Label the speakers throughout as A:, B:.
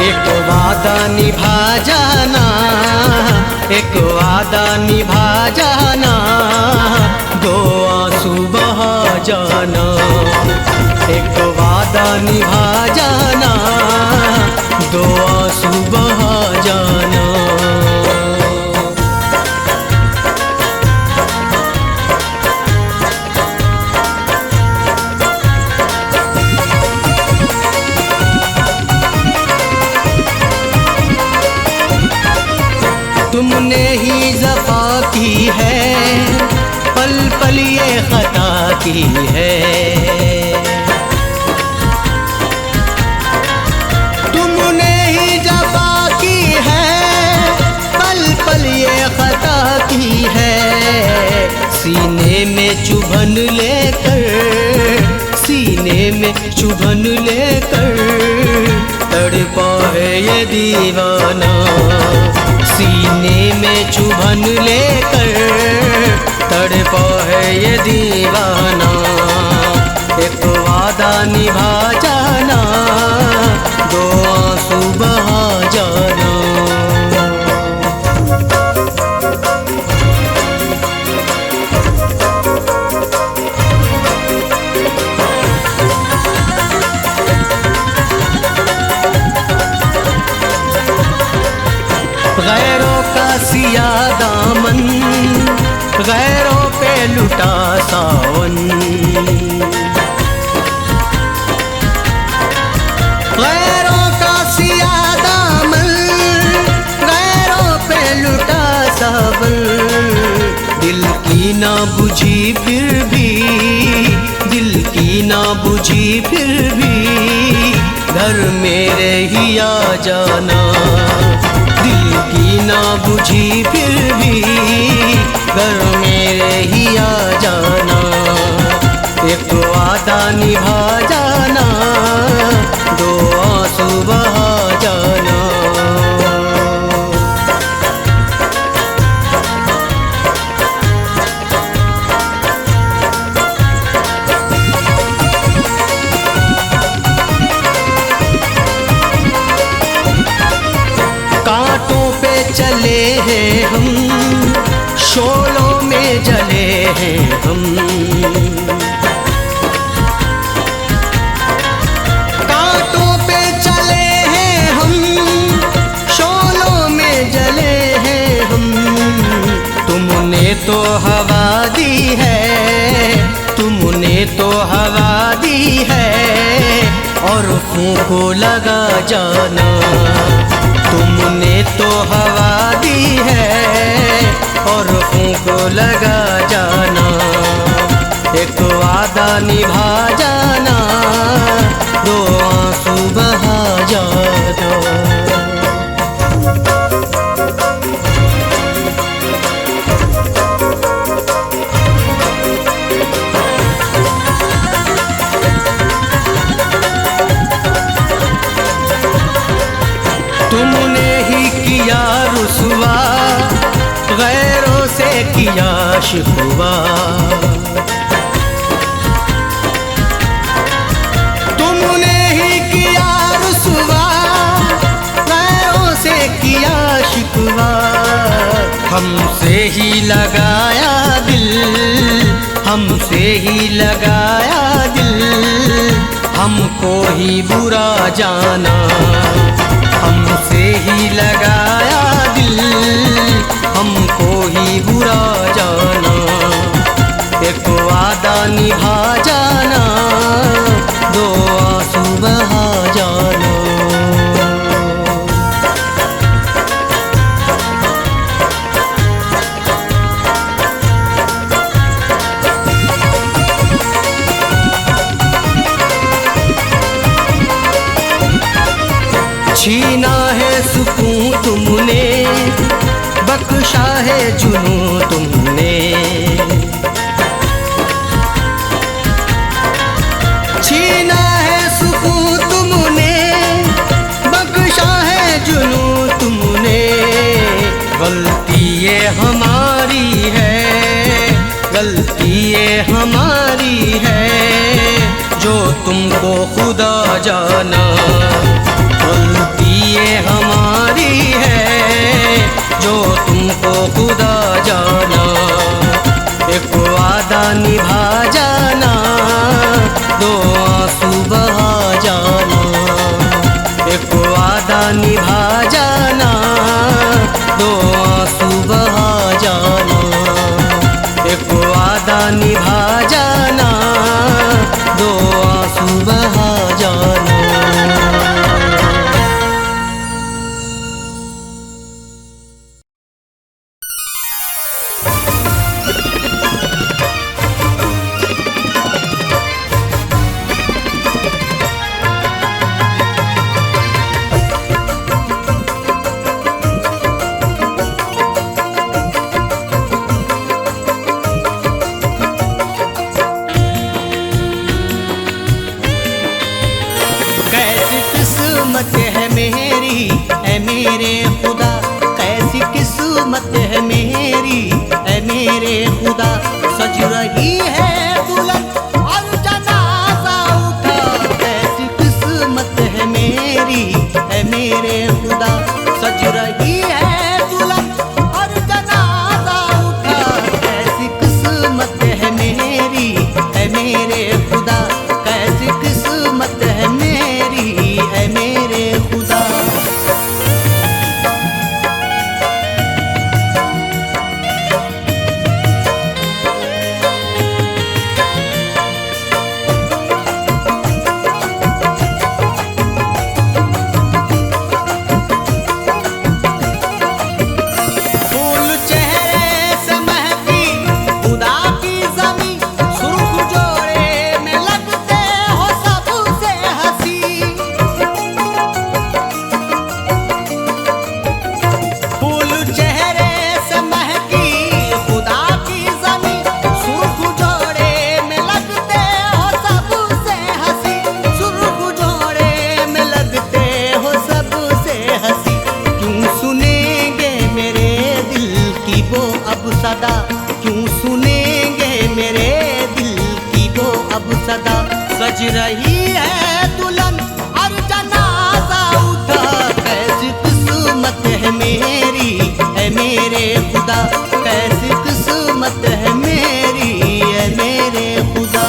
A: एक वादा निभा जाना, एक वादा निभा जाना, दो आंसू बहा जाना। एक वादा निभा जाना, दो आंसू बहा जाना। तुमने ही ज़फ़ा की है, पल पल ये ख़ता की है। तुमने ही ज़फ़ा की है, पल पल ये ख़ता की है। सीने में चुभन लेकर, सीने में चुभन लेकर, तड़पा है ये दीवाना। सीने में चुभन लेकर, तड़पा है ये दीवाना। एक वादा निभा जाना, दो आंसू बहा जाना। गैरों का सिया दामन, गैरों पे लुटा सावन। गैरों का सिया दामन, गैरों पे लुटा सावन। दिल की ना बुझी फिर भी, दिल की ना बुझी फिर भी, घर मेरे ही आ जाना। दिल की ना बुझी फिर भी, घर मेरे ही आ जाना। एक वादा निभा जाना, दो आंसू बहा जाना। कांटों पे चले हैं हम, शोलों में जले हैं हम। कांटों पे चले हैं हम, शोलों में जले हैं हम। तुमने तो हवा दी है, तुमने तो हवा दी है, और फूंको लगा जाना। तुमने तो हवा दी है, और फूंको लगा जाना। एक वादा निभा जाना, दो आंसू बहा जाना। तुमने ही किया रुसवा, गैरों से किया शिकवा। तुमने ही किया रुसवा, गैरों से किया शिकवा। हमसे ही लगाया दिल, हमसे ही लगाया दिल, हमको ही बुरा जाना। हमसे ही लगाया दिल, हमको ही बुरा जाना। एक वादा निभा जाना, दो आंसू बहा जाना। छीना है सुकून तुमने, बख्शा है जुनून तुमने। छीना है सुकून तुमने, बख्शा है जुनून तुमको खुदा जाना। गलती ये हमारी है जो तुमको खुदा जाना। एक वादा निभा जाना, दो आंसू बहा जाना। एक वादा निभा जाना, दो आंसू बहा जाना। एक वादा निभा जाना, दो आंसू बहा जाना। किस्मत है मेरी है मेरे खुदा, कैसी किस्मत है मेरी है मेरे खुदा। सज रही है दुल्हन और जनाजा उठा, कैसी किस्मत है मेरी है मेरे खुदा। सज रही है दुल्हन और जनाजा उठा, कैसी किस्मत है मेरी है मेरे खुदा। कैसी किस्मत है मेरी है मेरे खुदा। फूल चेहरे से महकी खुदा की ज़मीं, सुर्ख जोड़े में लगते हो सबसे हंसी। फूल चेहरे से महकी खुदा की ज़मीं, सुर्ख जोड़े में लगते हो सबसे हंसी। सुर्ख जोड़े में लगते हो सबसे हंसी। क्यों सुनेंगे मेरे दिल की वो अब सदा, क्यों सुनेंगे मेरे दिल की वो अब सदा। सज रही है दुल्हन और जनाजा उठा, कैसी किस्मत है मेरी है मेरे खुदा। कैसी किस्मत है मेरी है मेरे खुदा।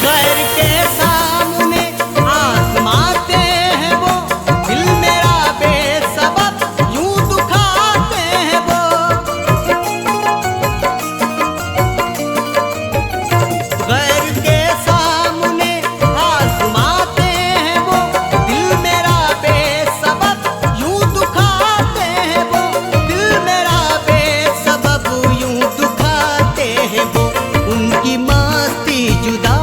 A: गैर के सामने आजमाते हैं वो, दिल मेरा बेसबब यूं दुखाते हैं वो। गैर के सामने आजमाते हैं वो, दिल मेरा बेसबब यूं दुखाते हैं वो। दिल मेरा बेसबब यूं दुखाते हैं वो। उनकी मस्ती जुदा,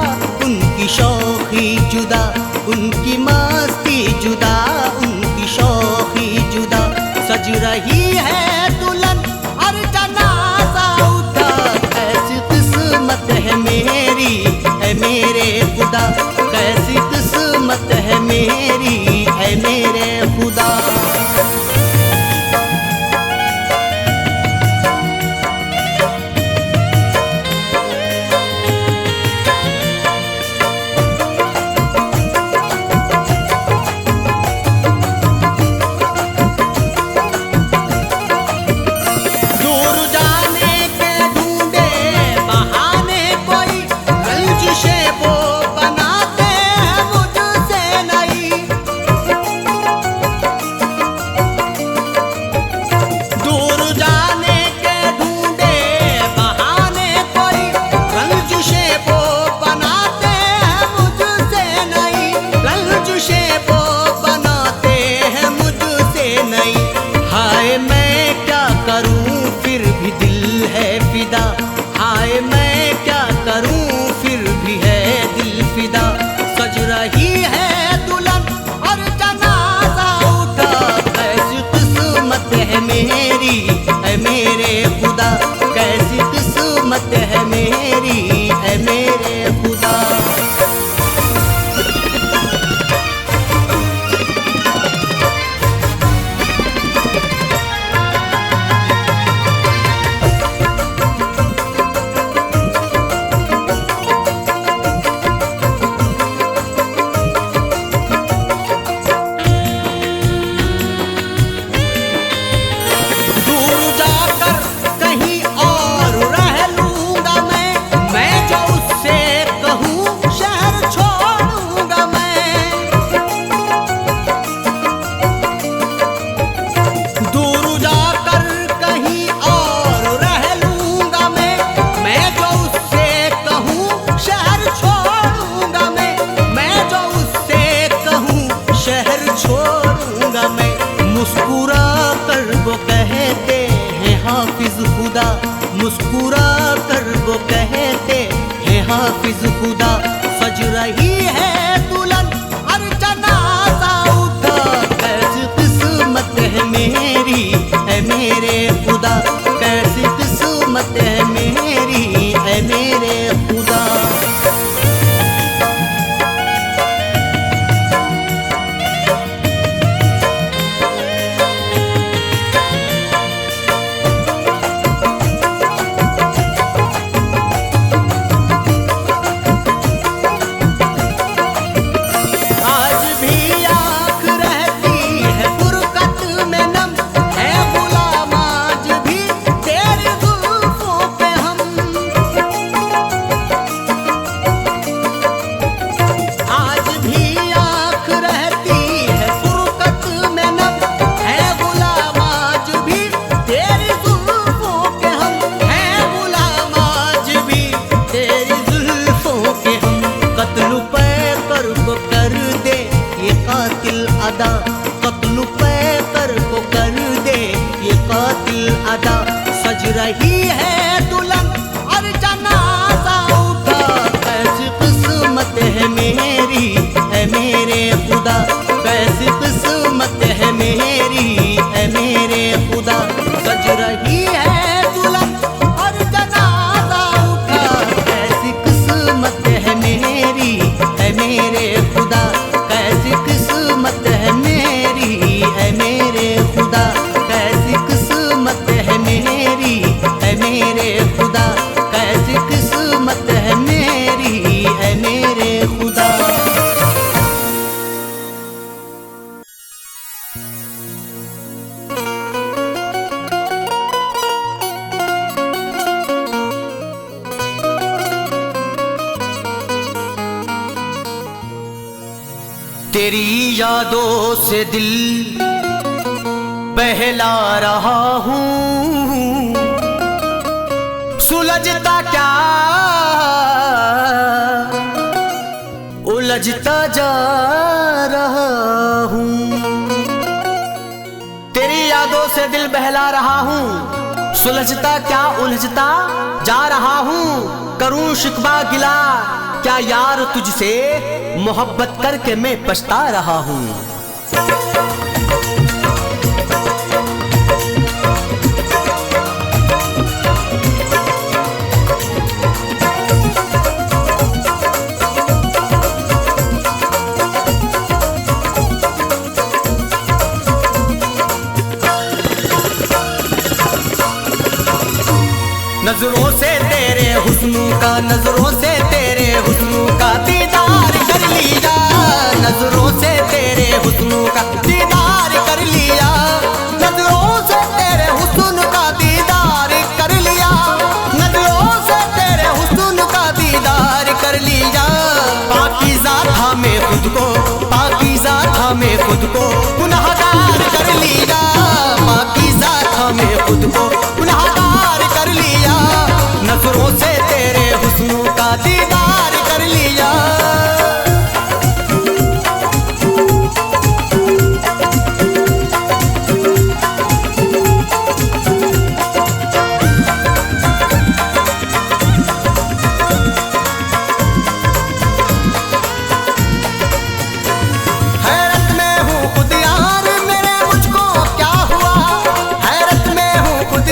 A: उनकी शौखी जुदा, उनकी मस्ती जुदा, उनकी शौखी जुदा। सज रही है दुल्हन और जनाजा उठा, कैसी किस्मत है मेरी है मेरे खुदा। कैसी किस्मत है मेरी है मेरे खुदा। है मेरी, है मेरे खुदा। मुस्कुरा कर वो कहते हैं हाफिज खुदा, मुस्कुरा कर वो कहते हैं हाफिज खुदा। सज रही है दुल्हन और जनाजा उठा, कैसी किस्मत है मेरी, है मेरे खुदा, कैसी किस्मत है मेरी, है मेरे खुदा। कत्ल पे कर को कर दे ये कातिल अदा। सज रही है दुल्हन और जनाजा उठा, कैसी किस्मत है मेरी, है मेरे खुदा, कैसी किस्मत है मेरी, है मेरे खुदा। सज रही है दुल्हन और जनाजा उठा, कैसी किस्मत है मेरी, है मेरे खुदा, कैसी किस्मत है मेरी, है मेरे खुदा, कैसी किस्मत है मेरी, है मेरे खुदा, कैसी किस्मत है मेरी, है मेरे खुदा। तेरी यादों से दिल बहला रहा हूँ, सुलझता क्या उलझता जा रहा हूँ। तेरी यादों से दिल बहला रहा हूँ, सुलझता क्या उलझता जा रहा हूँ। करूं शिकवा गिला क्या यार तुझसे, मोहब्बत करके मैं पछता रहा हूँ। नजरों से तेरे हुस्न का, नजरों से तेरे हुस्न का दीदार कर लिया, नजरों से तेरे हुस्न का दीदार कर लिया, नजरों से तेरे हुस्न का दीदार कर लिया, नजरों से तेरे हुस्न का दीदार कर लिया। पाकीज़ा था मैं खुद को, पाकीज़ा था मैं खुद को गुनाहगार कर लिया, पाकीज़ा था मैं खुद को गुनाहगार कर लिया, नजरों से तेरे हुस्न का दीदार कर लिया। हैरत में हूँ खुद यार मेरे मुझको क्या हुआ, हैरत में हूँ खुद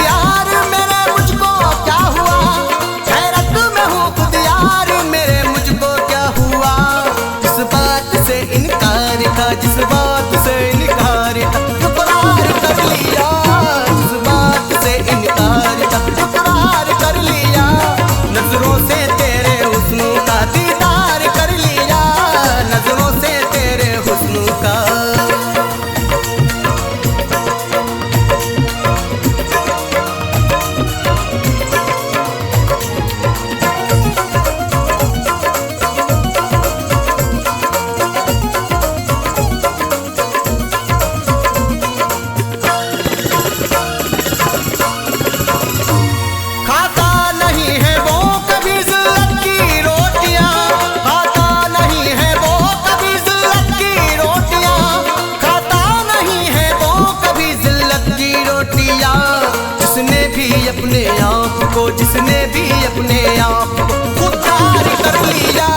A: आप को खुददार कर लिया,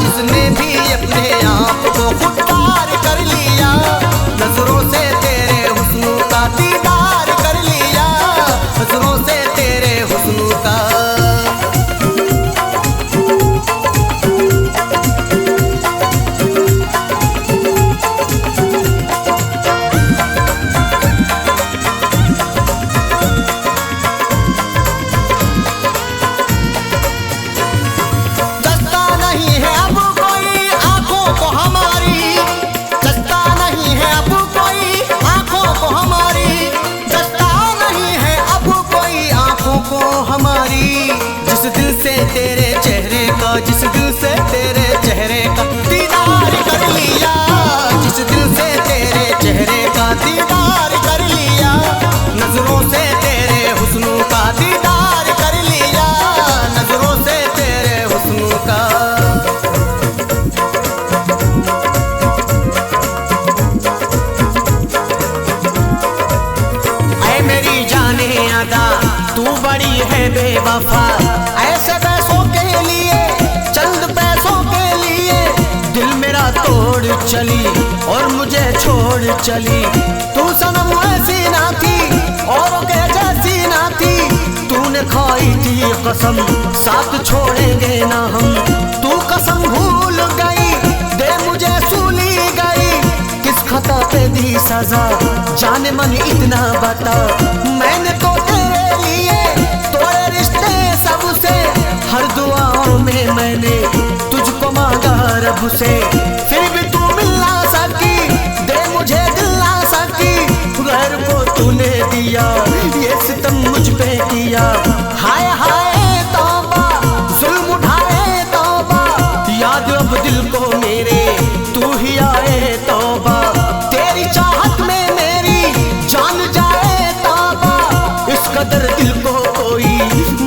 A: जिसने भी अपने आप को खुददार कर लिया, नजरों से तेरे हुस्न का दीदार कर लिया, नजरों से तेरे हुस्न का। जिस दिल से तेरे चेहरे का दीदार कर लिया, जिस दिल से तेरे चेहरे का दीदार कर लिया, नजरों से तेरे हुस्न का दीदार कर लिया, नजरों से तेरे हुस्न का। ऐ मेरी जाने अदा तू बड़ी है बेवफा, ऐसे पैसों के लिए चंद पैसों के लिए दिल मेरा तोड़ चली और मुझे छोड़ चली। तू सनम ऐसी ना थी औरों के जैसी ना थी, तूने खाई थी कसम साथ छोड़ेंगे ना हम। तू कसम भूल गई दे मुझे सूली गई, किस खता पे दी सजा जाने मन इतना बता। मैंने तो तेरे लिए तोड़े रिश्ते सबसे, हर दुआओं में मैंने तुझको मांगा रब से, फिर भी तू मिल ना सकी, दे मुझे दिल ना सकी। गैर को तूने दिया ये सितम मुझ पे किया, हाय हाय तौबा जुल्म उठाए तौबा, याद अब दिल को मेरे तू ही आए तौबा। तेरी चाहत में मेरी जान जाए तौबा, इस कदर दिल को कोई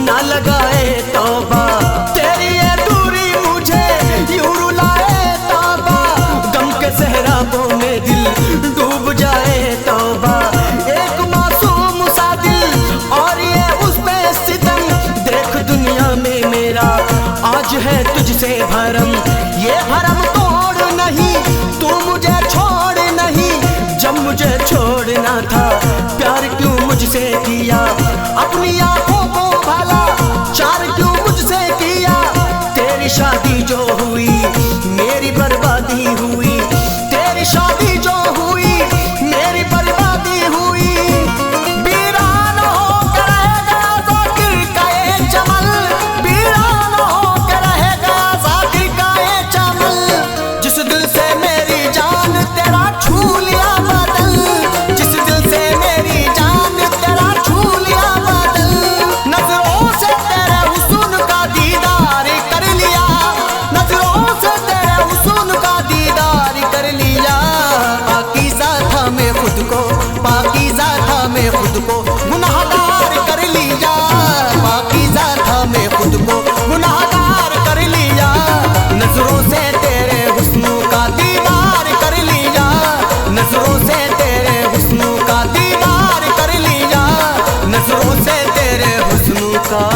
A: ना लगाए तौबा। तेरी ये दूरी मुझे यूं रुलाए तौबा, गम के सहराबों में दिल डूब जाए तौबा। एक मासूम सा दिल और ये उस पे सितम, देख दुनिया में मेरा आज है तुझसे भरम। ये भरम तोड़ नहीं तू मुझे छोड़ नहीं, जब मुझे छोड़ना था प्यार क्यों मुझसे किया, अपनी आंखों को भला चार क्यों मुझसे किया। तेरी शादी जो हुई मेरी बर्बादी हुई, तेरी शादी जो हुई मेरी बर्बादी हुई। वीरान होकर रहेगा ज़ाकिर का ये चमन, वीरान होकर रहेगा ज़ाकिर का ये चमन। जिस दिल से मेरी जान तेरा छू लिया बदल, जिस दिल से मेरी जान तेरा छू लिया बदल, नजरों से तेरे हुस्न का दीदार कर लिया, नजरों से तेरे हुस्न का दीदार कर लिया। पाकीज़ा था मैं खुद को, पाकीज़ा था मैं खुद को गुनाहगार कर लिया, पाकीज़ा था मैं खुद को गुनाहगार कर लिया, नजरों से तेरे हुस्न का दीदार कर लिया, नजरों से तेरे हुस्न का दीदार कर लिया, नजरों से तेरे हुस्न का।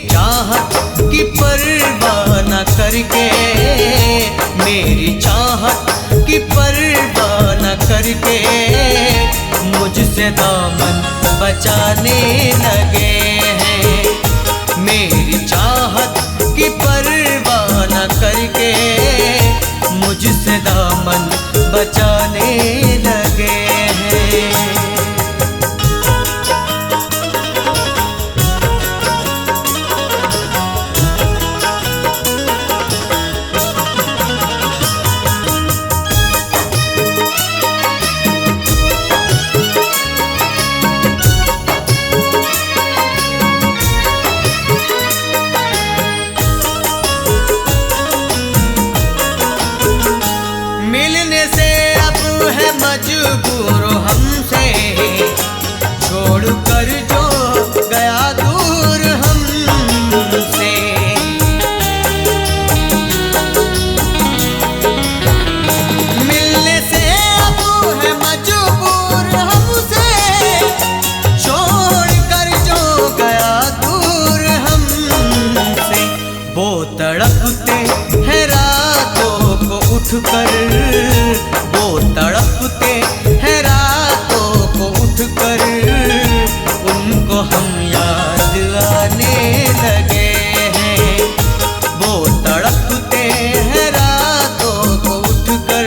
A: चाहत की परवाह न करके, मेरी चाहत की परवाह न करके मुझसे दामन बचाने लगे हैं। मेरी चाहत की परवाह न करके मुझसे दामन बचाने लगे हैं। मिलने से अब है मजबूर हमसे, छोड़कर जो गया दूर हमसे। मिलने से अब है मजबूर हमसे, छोड़कर जो गया दूर हमसे। वो तड़पते हैं रातों को उठकर, वो तड़पते हैं रातों को उठकर, उनको हम याद आने लगे हैं। वो तड़पते हैं रातों को उठकर,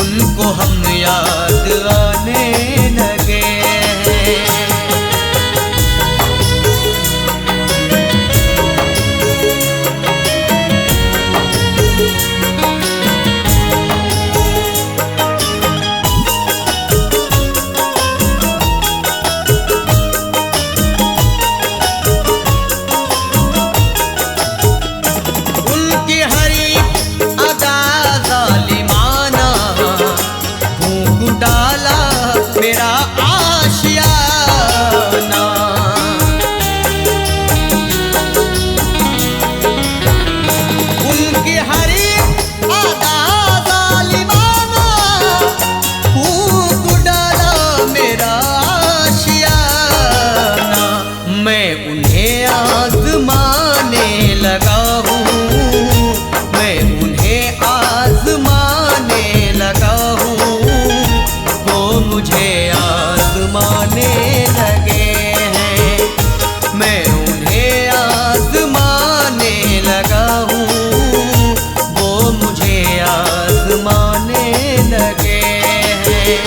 A: उनको हम याद आने लगे हैं। मेरा आशियाना, उनकी हरी अदा जालिमाना फूंक डाला मेरा आशियाना। मैं उन्हें आज़माने लगा हूँ, मैं उन्हें आज़माने लगा हूँ, वो मुझे आज़माने लगे हैं। मैं उन्हें आज़माने लगा हूँ, वो मुझे आज़माने लगे हैं।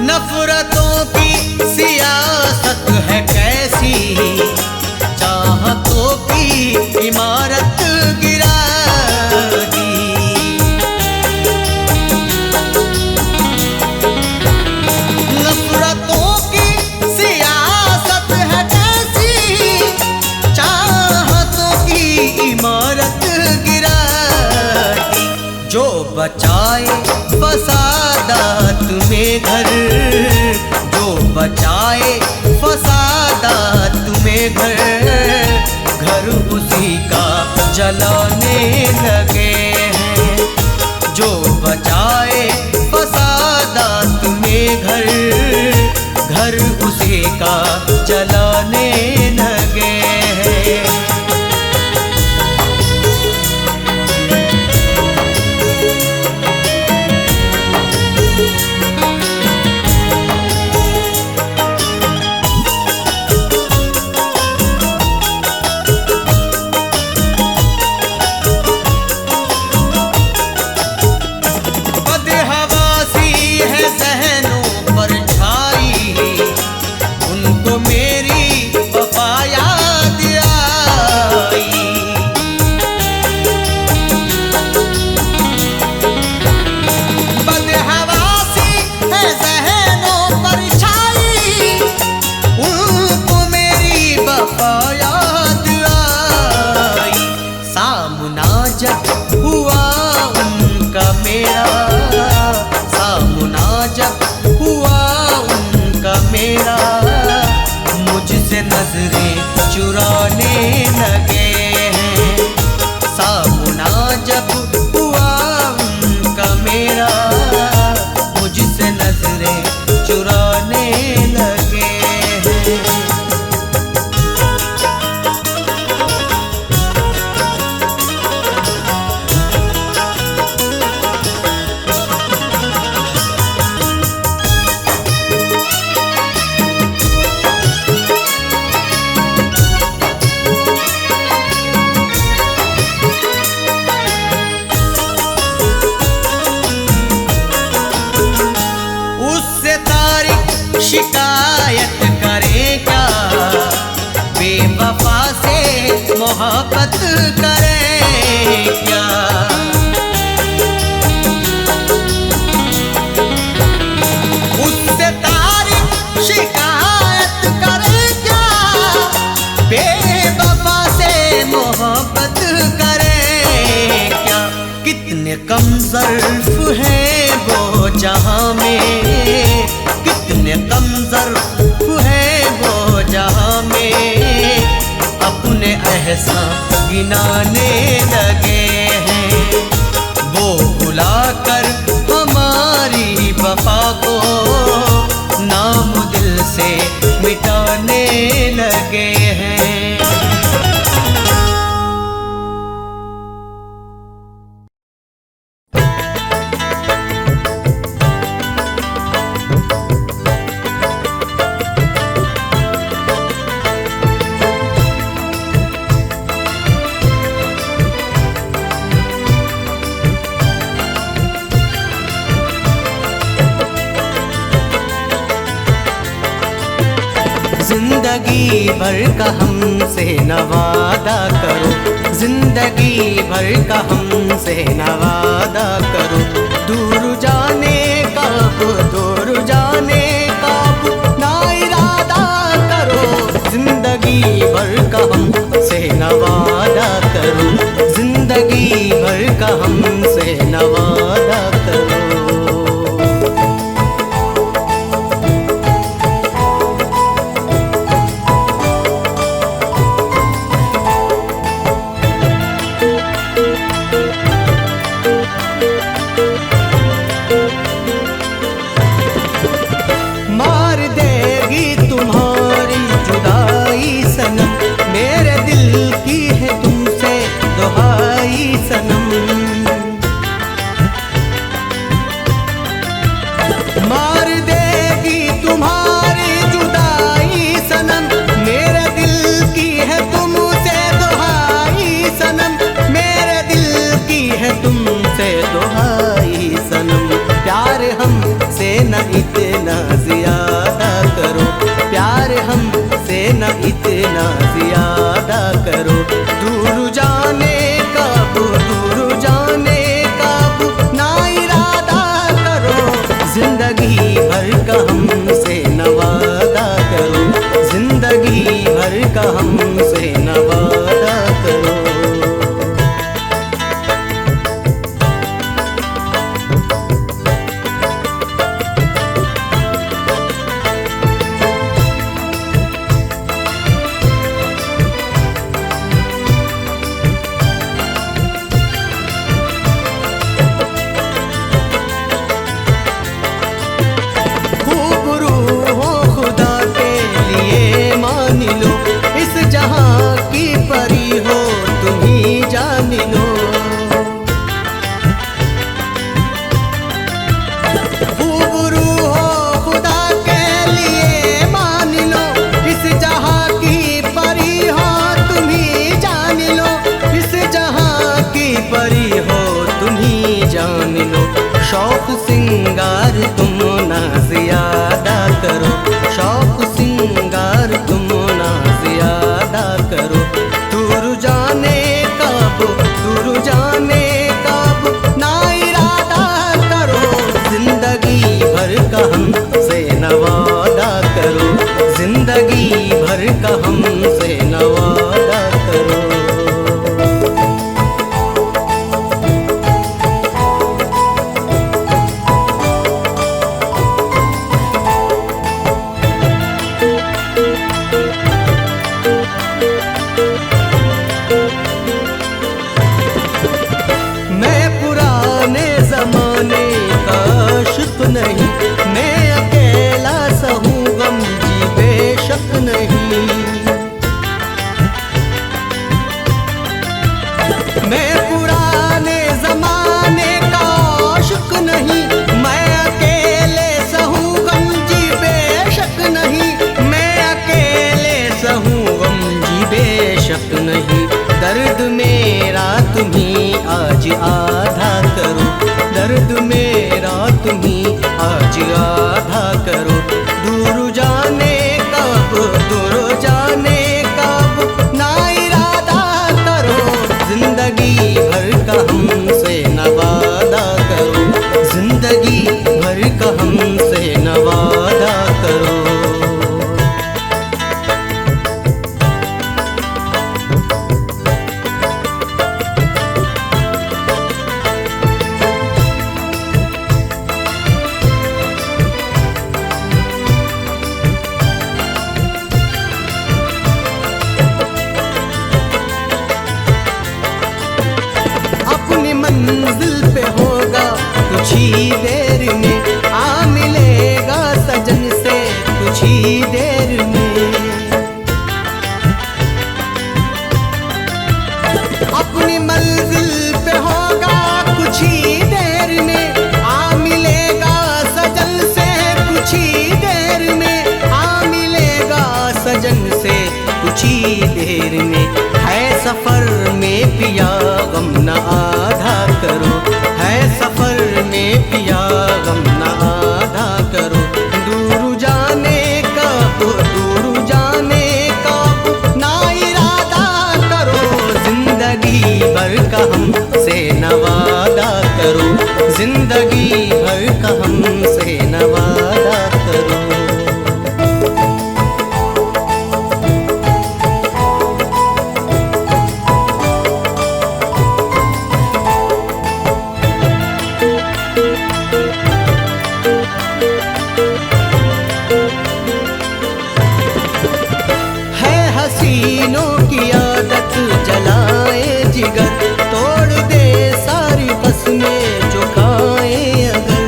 A: नफरतों की सियासत है कैसी, चाहतों की इमारत गिरा दी। नफरतों की सियासत है कैसी, चाहतों की इमारत गिरा दी। जो बचाए फसादात में घर, जो बचाए फसादात में घर, घर उसी का जलाने लगे हैं। जो बचाए फसादात में घर, घर उसी का जलाने लगे हैं। मोहब्बत करें क्या। उससे तारीफ शिकायत करें क्या, बेवफा से मोहब्बत करें क्या। कितने कम ज़र्फ़ हैं वो जहां में, कितने कम ज़र्फ़ हैं वो जहां में, अपने एहसान गिनाने लगे हैं। वो भुलाकर हमारी वफा को नाम दिल से मिटाने लगे हैं। जिंदगी भर का हमसे न वादा करो, जिंदगी भर का हमसे न वादा करो। दूर जाने कब, दूर जाने कब ना इरादा करो। जिंदगी भर का हमसे न वादा करो, जिंदगी भर का हमसे न वादा करो। इतना ज्यादा करो, प्यार हमसे न इतना ज्यादा करो। दूर जाने कब, दूर जाने कब ना इरादा करो। जिंदगी भर का हमसे न वादा करो, जिंदगी भर का हमसे न वादा करो। शौक सिंगार तुम ना ज्यादा करो, शौक सिंगार तुम ना ज्यादा करो। दूर जाने कब, दूर जाने कब ना इरादा करो। जिंदगी भर का हमसे न वादा करो, जिंदगी भर का हमसे न वादा करो। नहीं मैं अकेला सहूँ गम जी बेशक नहीं। मैं पुराने जमाने का आशिक नहीं, मैं अकेले सहूँ गम जी बेशक नहीं। मैं अकेले सहूँ गम जी बेशक नहीं। दर्द मेरा तुम्ही आज आधा करो, दर्द मेरा तुम्ही आज आधा करो। दूर जाने कब, दूर जाने कब ना इरादा पिया गम न आधा करो, है सफर में पिया गम न आधा करो। दूर जाने का ना इरादा करो, जिंदगी भर का हमसे न वादा करो, जिंदगी भर का हमसे न वादा करो। हसीनों की आदत जलाए जिगर, तोड़ दे सारी कसमें जो खाए अगर।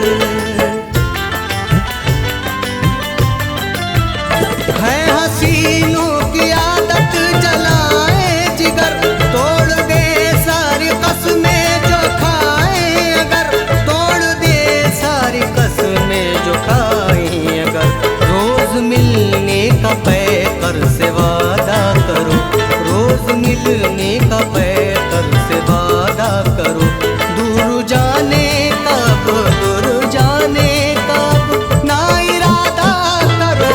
A: है हसीनों की आदत जलाए जिगर, तोड़ दे सारी कसमें जो खाए अगर, तोड़ दे सारी कसमें जो खाए अगर। रोज मिलने का पैकर से वादा करो, रोज मिलने का पैकर से वादा करो। दूर जाने कब ना इरादा करो,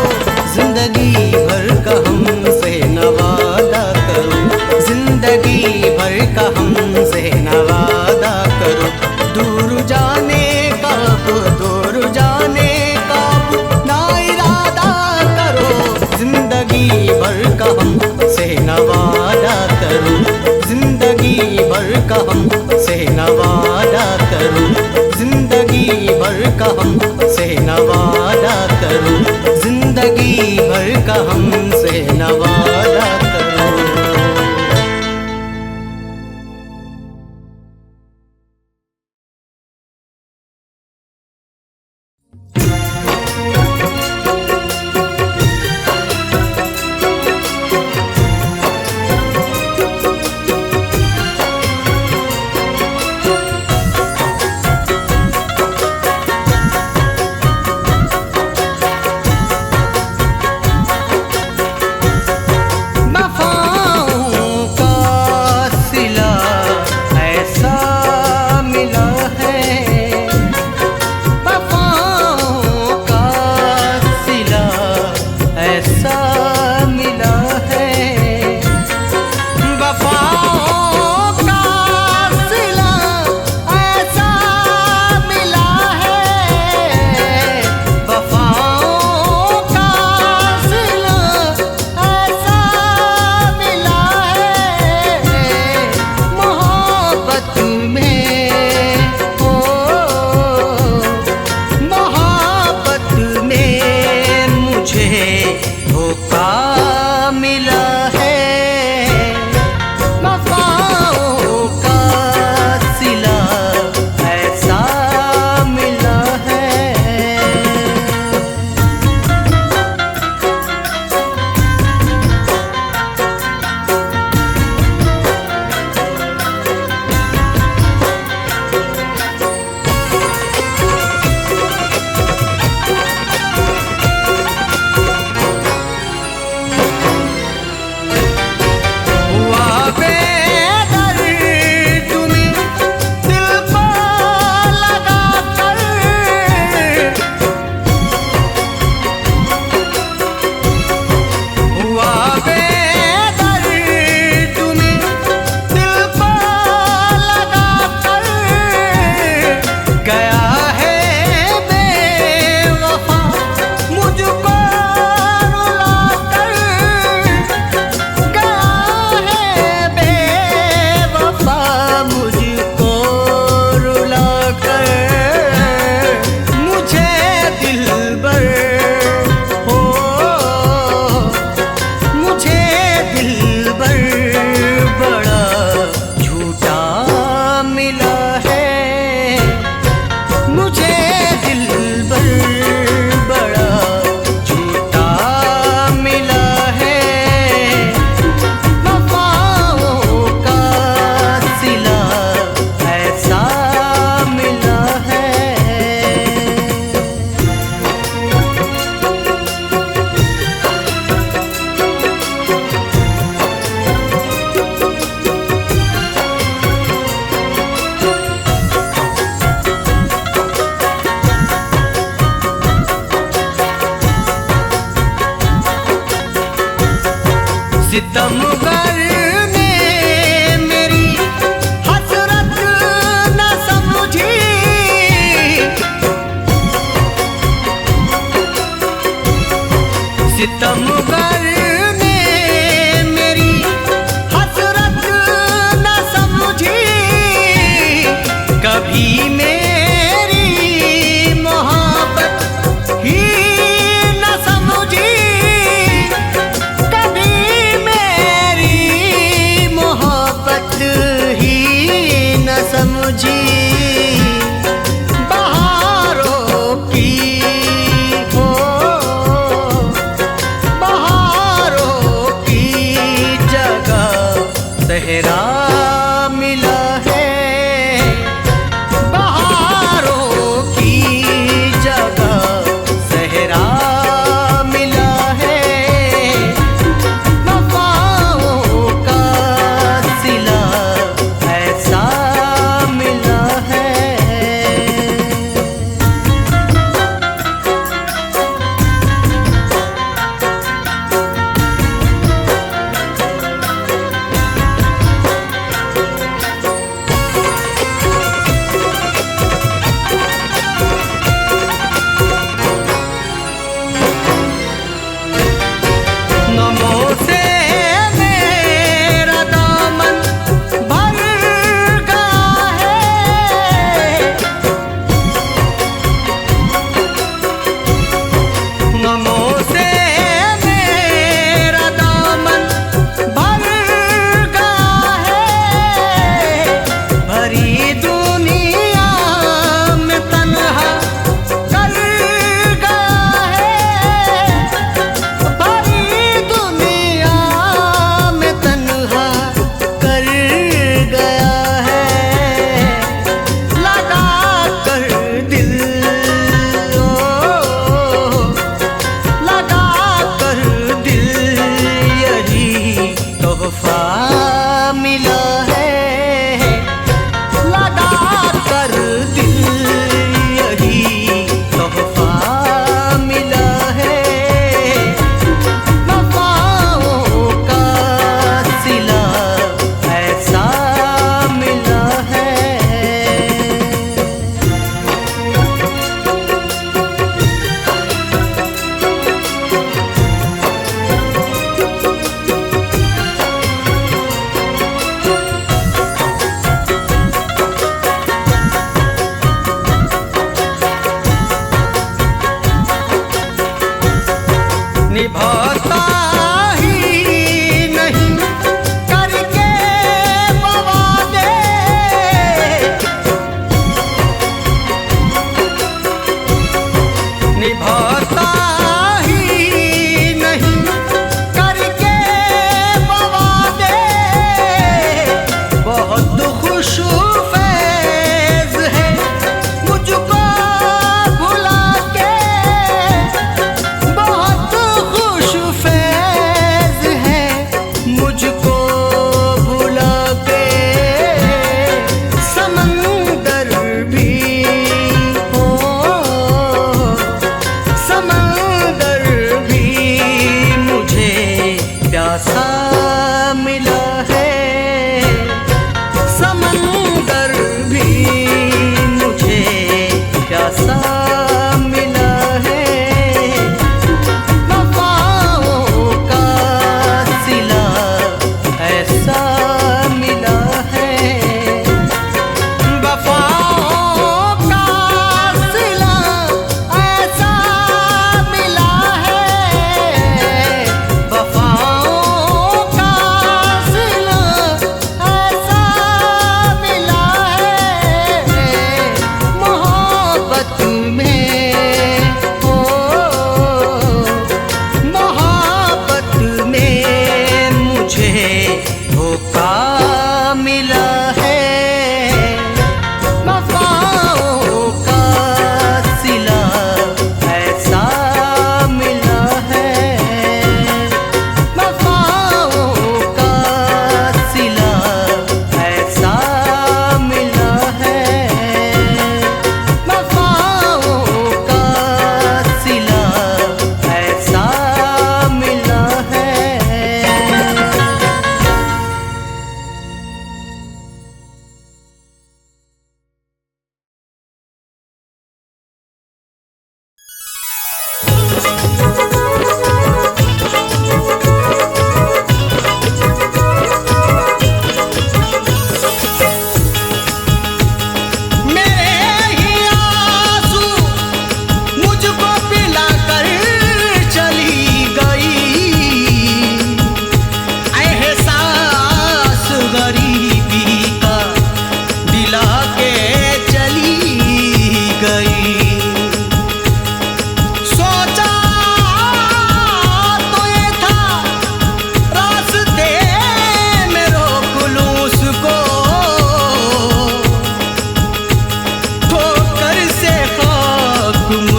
A: जिंदगी भर का हमसे न वादा करो, जिंदगी भर का हमसे न वादा करो। दूर जाने कब ना इरादा करो, जिंदगी भर का हमसे न वादा करो, जिंदगी भर का हमसे न वादा करो, जिंदगी भर का हमसे न वादा करो, जिंदगी भर का हमसे न वादा करो। कभी मेरी मोहब्बत ही न समझी, कभी मेरी मोहब्बत ही न समझी। बहारों की हो, बहारों की जगह सहरा मिला है। बहार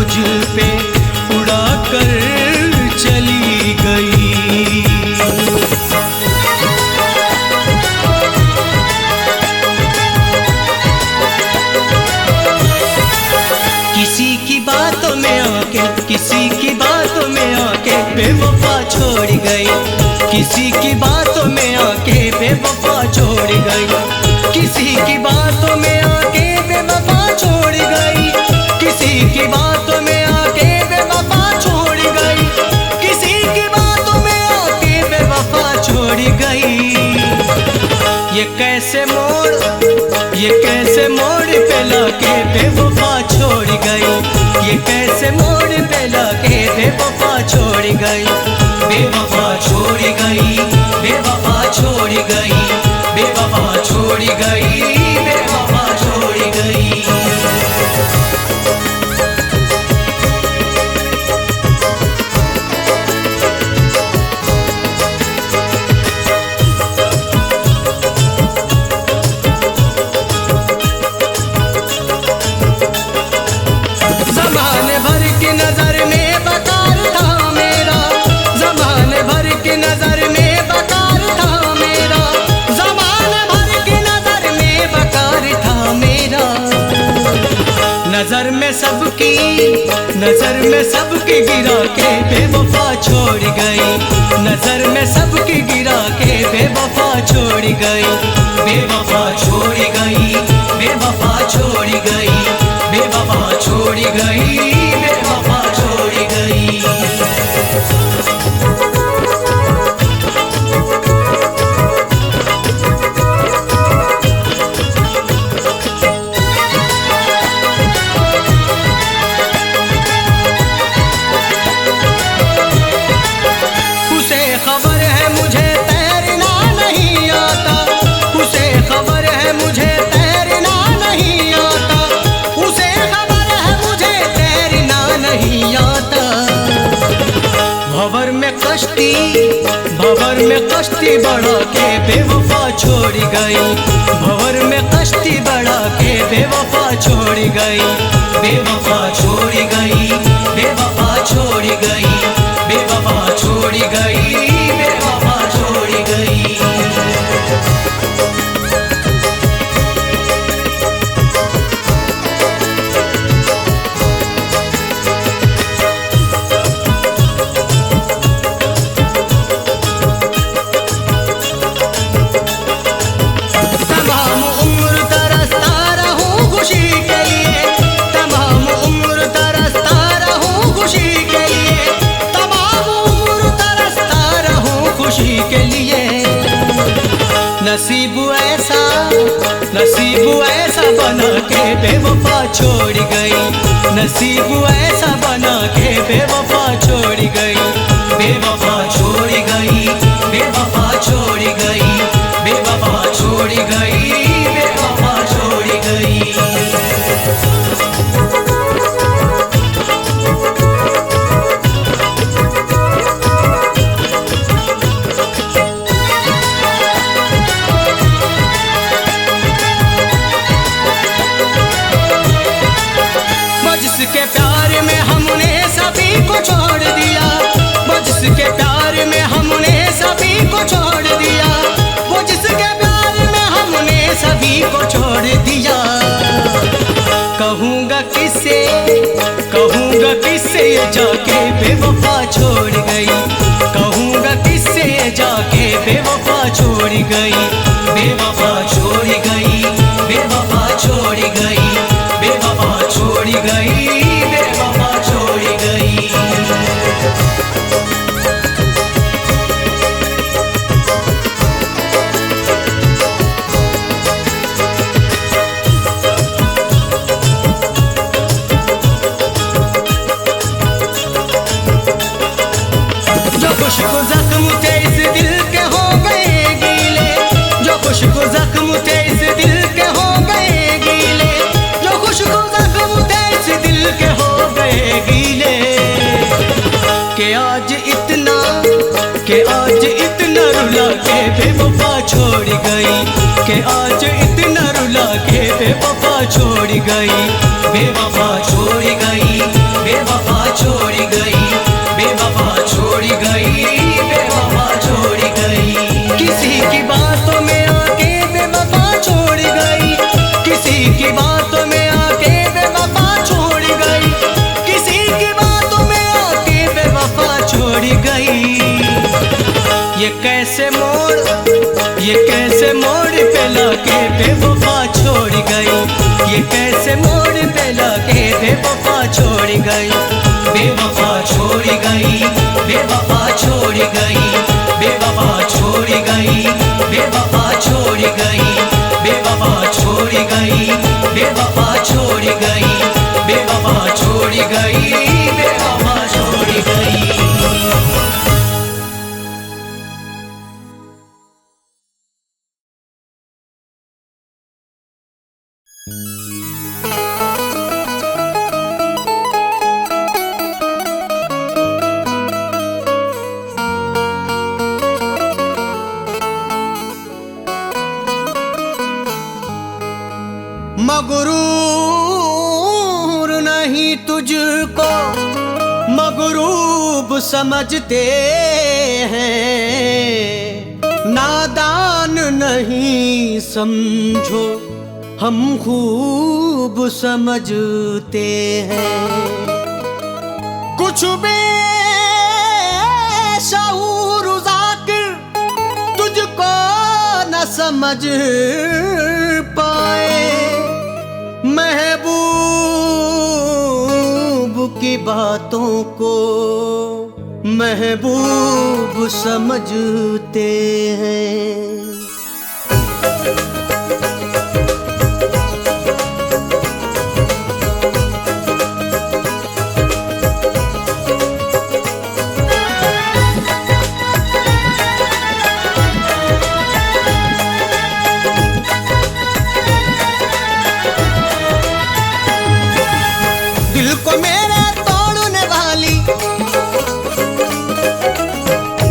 A: मुझ पे उड़ा कर चली गई। किसी की बातों में आके, किसी की बातों में आके बेवफा छोड़ गई। किसी की बातों में आके बेवफा छोड़ गई। किसी की बातों में आके बेवफा छोड़ गई। किसी की बातों में आके बेवफा छोड़ गई। किसी की बातों में आके बेवफा छोड़ गई। ये कैसे मोड़ पे लाके बेवफा छोड़ गई। ये कैसे मोड़ पे लाके बेवफा छोड़ गई। बेवफा छोड़ गई, बेवफा छोड़ गई, बेवफा छोड़ गई, बेवफा छोड़ गई। ज़माने भर की नजर में बेकार था मेरा। ज़माने भर की नजर में बेकार था मेरा। ज़माने भर की नजर में बेकार था मेरा। नजर में सबकी गिरा के बेवफा छोड़ गई। नजर में सबकी गिरा के बेवफा छोड़ गई। बेवफा छोड़ गई, बेवफा छोड़ गई, बेवफा छोड़ गई, बेवफा छोड़ गई। उसे खबर है मुझे तैरना नहीं आता। उसे खबर है मुझे तैरना नहीं आता। उसे खबर है मुझे तैरना नहीं आता। भंवर में कश्ती बढ़ा के बेवफा छोड़ गई। भंवर में कश्ती बढ़ा के बेवफा छोड़ गई। बेवफा छोड़ गई, बेवफा छोड़ गई, बेवफा छोड़ गई, बेवफा छोड़ गई। तमाम उम्र तरसता रहूं खुशी के लिए। तमाम उम्र तरसता रहूं खुशी के लिए। तमाम उम्र तरसता रहूं खुशी के लिए। नसीब ऐसा बना के बेवफा छोड़ गई। नसीब ऐसा बना के बेवफा छोड़ गई। बेवफा छोड़ गई, बेवफा छोड़ गई, बेवफा छोड़ गई, बेवफा छोड़ गई। जिसके प्यार में हमने सभी को छोड़ दिया। वो जिसके प्यार में हमने सभी को छोड़ दिया। वो जिसके प्यार में हमने सभी को छोड़ दिया। कहूँगा किससे ये जाके बेवफा छोड़ गई। कहूँगा किससे ये जाके बेवफा छोड़ गई। बेवफा छोड़ गई, बेवफा छोड़ गई, बेवफा छोड़ गई, बेवफा छोड़ गई। जो खुशक जख्म थे इस दिल के हो गए गीले। जो खुशक जख्म थे इस दिल के हो गए गीले। जो खुशक जख्म थे इस दिल के हो गए गीले। के आज इतना रुला के बेवफा छोड़ गई। के आज इतना रुला के बेवफा छोड़ गई। बेवफा छोड़ गई, बेवफा छोड़ गई, बेवफा छोड़ गई, बेवफा छोड़ गई। किसी की बातों में आके बेवफा छोड़ गई, किसी की बातों में आके बेवफा छोड़ गई, किसी की बातों में आके बेवफा छोड़ गई। ये कैसे मोड़ पे लाके बेवफा छोड़ गई, ये कैसे मोड़ पे लाके बेवफा छोड़ गई, बेवफा छोड़ गई, बेवफा छोड़ गई, बेवफा छोड़ गई, बेवफा छोड़ गई, बेवफा छोड़ गई, बेवफा छोड़ गई, बेवफा छोड़ गई, बेवफा छोड़ गई। मगरूर नहीं तुझको मगरूब समझते हैं, नादान नहीं समझो हम खूब समझते हैं। कुछ बेशऊर ज़ाकिर तुझको न समझ पाए, महबूब की बातों को महबूब समझते हैं। दिल को मेरे तोड़ने वाली,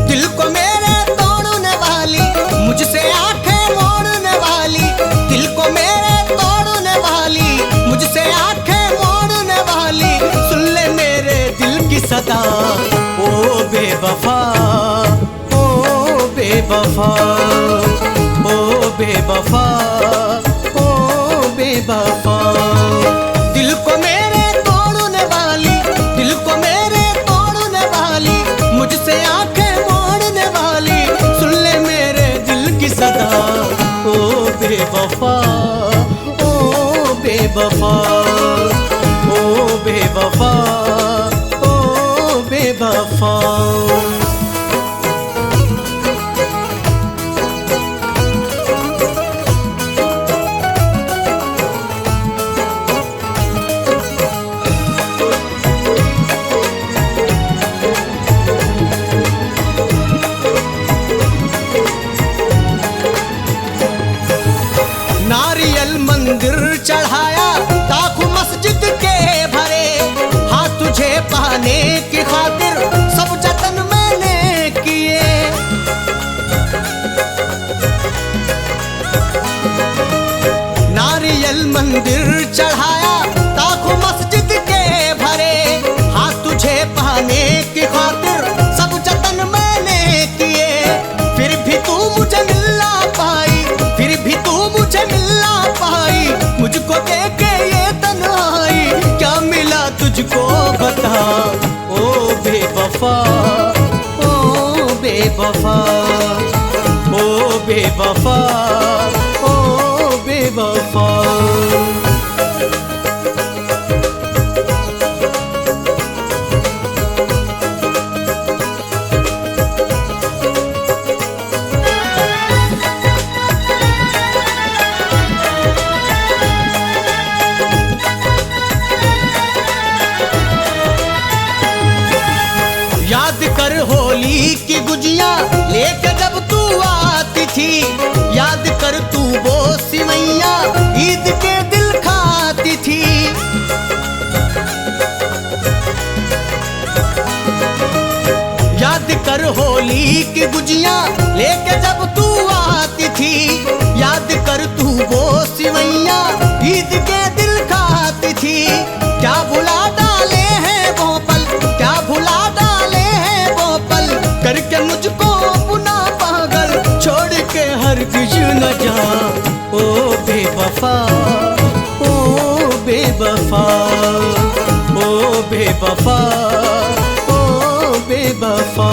A: दिल को मेरे तोड़ने वाली, मुझसे आंखें मोड़ने वाली, दिल को मेरे तोड़ने वाली, मुझसे आंखें मोड़ने वाली, सुन ले मेरे दिल की सदा। ओ बेवफा, ओ बेवफा, ओ बेवफा, ओ बेवफा। दिल को मेरे तोड़ने वाली, दिल को मेरे तोड़ने वाली, मुझसे आंखें मोड़ने वाली, सुन ले मेरे दिल की सदा। ओ बेवफा, ओ बेवफा, ओ बेवफा, ओ बेवफा। नारियल मंदिर चढ़ाया लाखों मस्जिद के भरे, हाँ तुझे पाने की खातिर सब जतन मैंने किए। नारियल मंदिर चढ़ाया लाखों मस्जिद के भरे, हाँ तुझे पाने की खातिर सब जतन मैंने किए। फिर भी तू मुझे मिल ना पाई, फिर भी तू मुझे मिल ना पाई, मुझको देके ये तन्हाई, क्या मिला तुझको बता। ओ बेवफा, ओ बेवफा, ओ बेवफा, ओ बेवफा। याद कर होली की गुजिया लेके जब तू आती थी, याद कर तू वो सिवैया ईद के दिल खाती थी। याद कर होली की गुजिया लेके जब तू आती थी, याद कर तू वो सिवैया ईद के दिल खाती थी। क्या भुला डाले हैं वो बेवफा, ओ बेवफा, ओ बेवफा।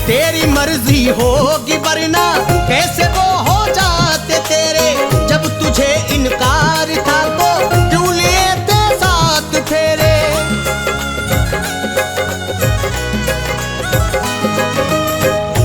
A: तेरी मर्जी होगी वरना कैसे वो हो जाते तेरे, जब तुझे इनकार था तो क्यों लिए थे साथ फेरे।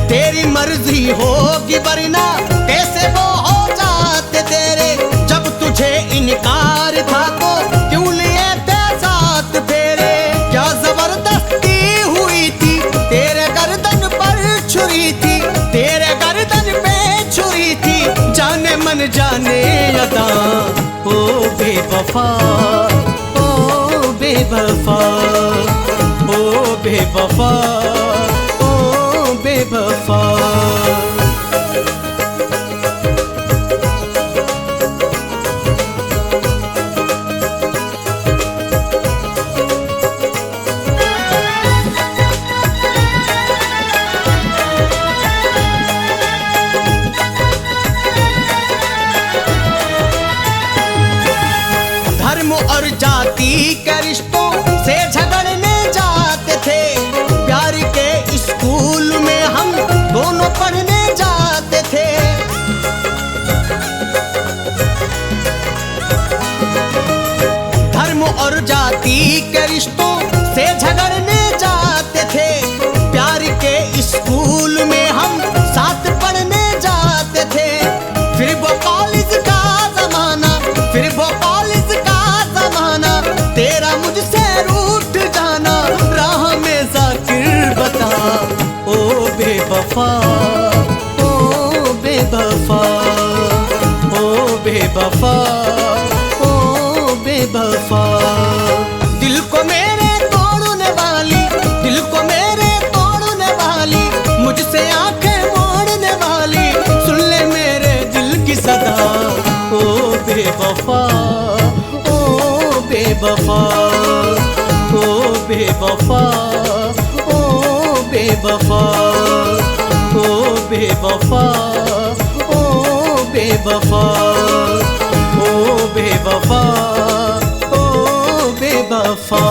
A: तेरी मर्जी होगी वरना कैसे वो हो जाते तेरे, जब तुझे इनकार था तो क्यों लिए थे साथ फेरे। क्या जबरदस्ती हुई थी तेरे गर्दन पर छुरी थी, तेरे गर्दन पे छुरी थी, जाने मन जाने अदा। ओ बेवफा, ओ बेवफा, ओ बेवफा, ओ बेवफा। धर्म और जाति के रिश्तों से झगड़ने जाते थे, प्यार के स्कूल में हम दोनों पढ़ने जाते थे। धर्म और जाति के रिश्तों से झगड़ने जाते थे, प्यार के स्कूल में हम साथ पढ़ने जाते थे। फिर वो कॉलेज का जमाना, फिर वो कॉलेज का जमाना, तेरा मुझसे रूठ जाना, राह में जाकिर बता। ओ बेवफा, ओ बेवफा, ओ बेवफा, ओ बेवफा। दिल को मेरे तोड़ने वाली, दिल को मेरे तोड़ने वाली, मुझसे आंखें मोड़ने वाली, सुन ले मेरे दिल की सदा। ओ बेवफा, ओ बेवफा, ओ बेवफा, ओ बेवफा, ओ बेवफा, ओ बेवफा, ओ बेवफा, ओ बेवफा।